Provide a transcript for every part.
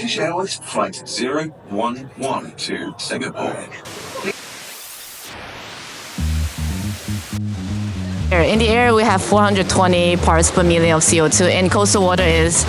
British Airways Flight 011 to Singapore. In the air, we have 420 parts per million of CO2. In coastal water is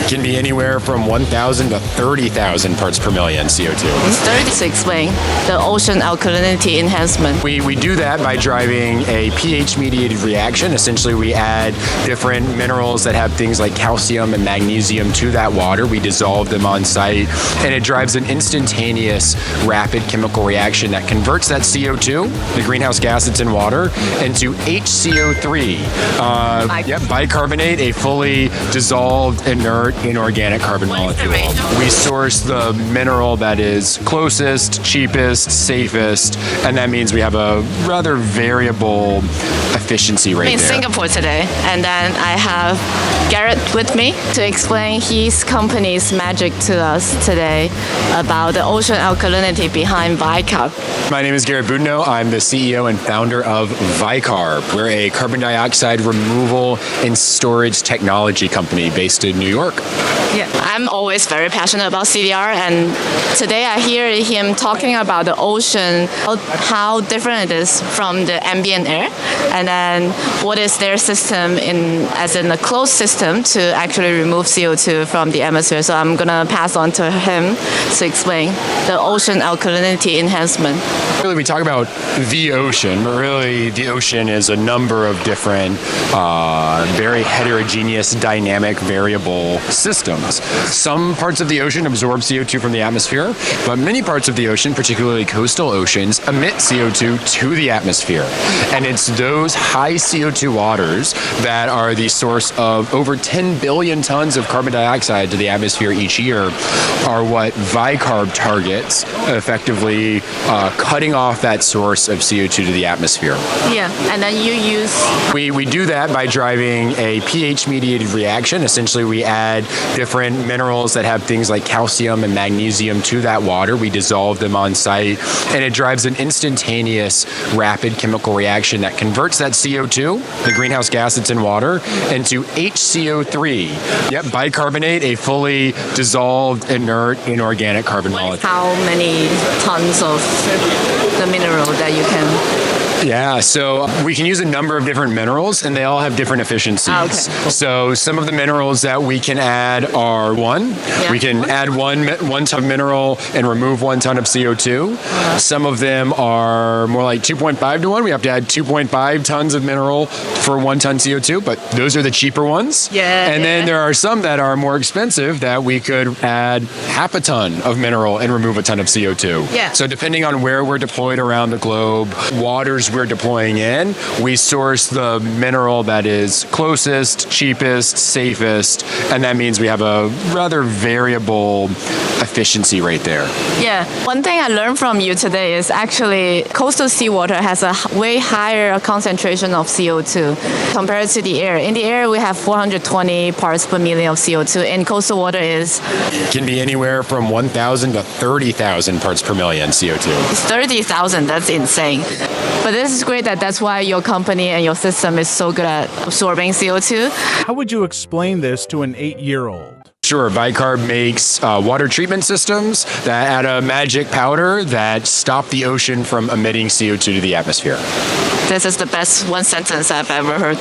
can be anywhere from 1,000 to 30,000 parts per million CO2. To explain the ocean alkalinity enhancement. We do that by driving a pH-mediated reaction. Essentially, we add different minerals that have things like calcium and magnesium to that water. We dissolve them on site, and it drives an instantaneous, rapid chemical reaction that converts that CO2, the greenhouse gas that's in water, into HCO3. Bicarbonate, a fully dissolved, inert, inorganic carbon molecule. We source the mineral that is closest, cheapest, safest, and that means we have a rather variable efficiency rate in there. Singapore today, and then I have Garrett with me to explain his company's magic to us today about the ocean alkalinity behind Vycarb. My name is Garrett Boudinot. I'm the CEO and founder of Vycarb. We're a carbon dioxide removal and storage technology company based in New York. Yeah, I'm always very passionate about CDR, and today I hear him talking about the ocean, how different it is from the ambient air, and then what is their system as in a closed system to actually remove CO2 from the atmosphere. So I'm gonna pass on to him to explain the ocean alkalinity enhancement. Really, we talk about the ocean, but really the ocean is a number of different, very heterogeneous, dynamic, variable systems. Some parts of the ocean absorb CO2 from the atmosphere, but many parts of the ocean, particularly coastal oceans, emit CO2 to the atmosphere. And it's those high CO2 waters that are the source of over 10 billion tons of carbon dioxide to the atmosphere each year, are what Vycarb targets, effectively cutting off that source of CO2 to the atmosphere. Yeah, and then you use... We do that by driving a pH-mediated reaction. Essentially, we add different minerals that have things like calcium and magnesium to that water. We dissolve them on site, and it drives an instantaneous, rapid chemical reaction that converts that CO2, the greenhouse gas that's in water, into HCO3. Bicarbonate, a fully dissolved, inert, inorganic carbon molecule. How many tons of the mineral that you can... Yeah, so we can use a number of different minerals, and they all have different efficiencies. Okay. So some of the minerals that we can add are we can add one ton of mineral and remove 1 ton of CO2. Some of them are more like 2.5 to 1. We have to add 2.5 tons of mineral for 1 ton CO2, but those are the cheaper ones. And then there are some that are more expensive that we could add half a ton of mineral and remove a ton of CO2. Yeah. So depending on where we're deployed around the globe, waters we're deploying in, we source the mineral that is closest, cheapest, safest, and that means we have a rather variable efficiency rate there. Yeah, one thing I learned from you today is actually coastal seawater has a way higher concentration of CO2 compared to the air. In the air, we have 420 parts per million of CO2. In coastal water is can be anywhere from 1,000 to 30,000 parts per million CO2. 30,000, that's insane. But this is great that's why your company and your system is so good at absorbing CO2. How would you explain this to an 8-year-old? Sure, Vycarb makes water treatment systems that add a magic powder that stop the ocean from emitting CO2 to the atmosphere. This is the best one sentence I've ever heard.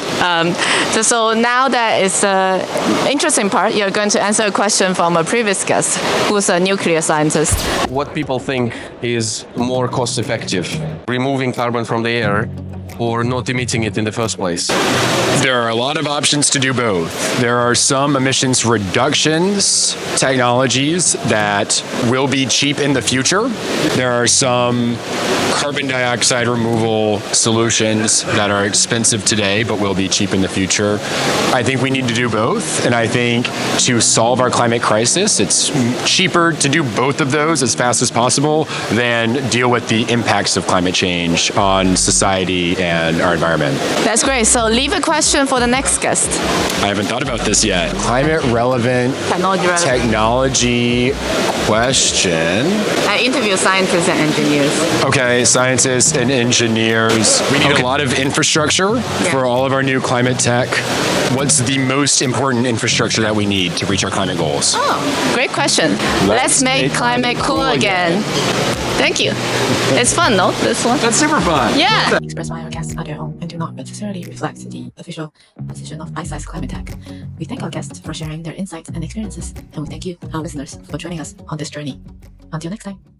So now that is the interesting part. You're going to answer a question from a previous guest, who's a nuclear scientist. What people think is more cost effective, removing carbon from the air or not emitting it in the first place? There are a lot of options to do both. There are some emissions reductions technologies that will be cheap in the future. There are some carbon dioxide removal solutions that are expensive today but will be cheap in the future. I think we need to do both, and I think to solve our climate crisis, it's cheaper to do both of those as fast as possible than deal with the impacts of climate change on society and our environment. That's great. So leave a question for the next guest. I haven't thought about this yet. Climate relevant Technology relevant. technology question. I interview scientists and engineers. Okay, scientists and engineers. We need a lot of infrastructure for all of our new climate tech. What's the most important infrastructure that we need to reach our climate goals? Oh, great question. Let's make climate cool again. Thank you. It's fun, no? This one? That's super fun. Yeah. Express my guests at their own and do not necessarily reflect the official position of Bite-Size Climate Tech. We thank our guests for sharing their insights and experiences, and we thank you, our listeners, for joining us on this journey. Until next time.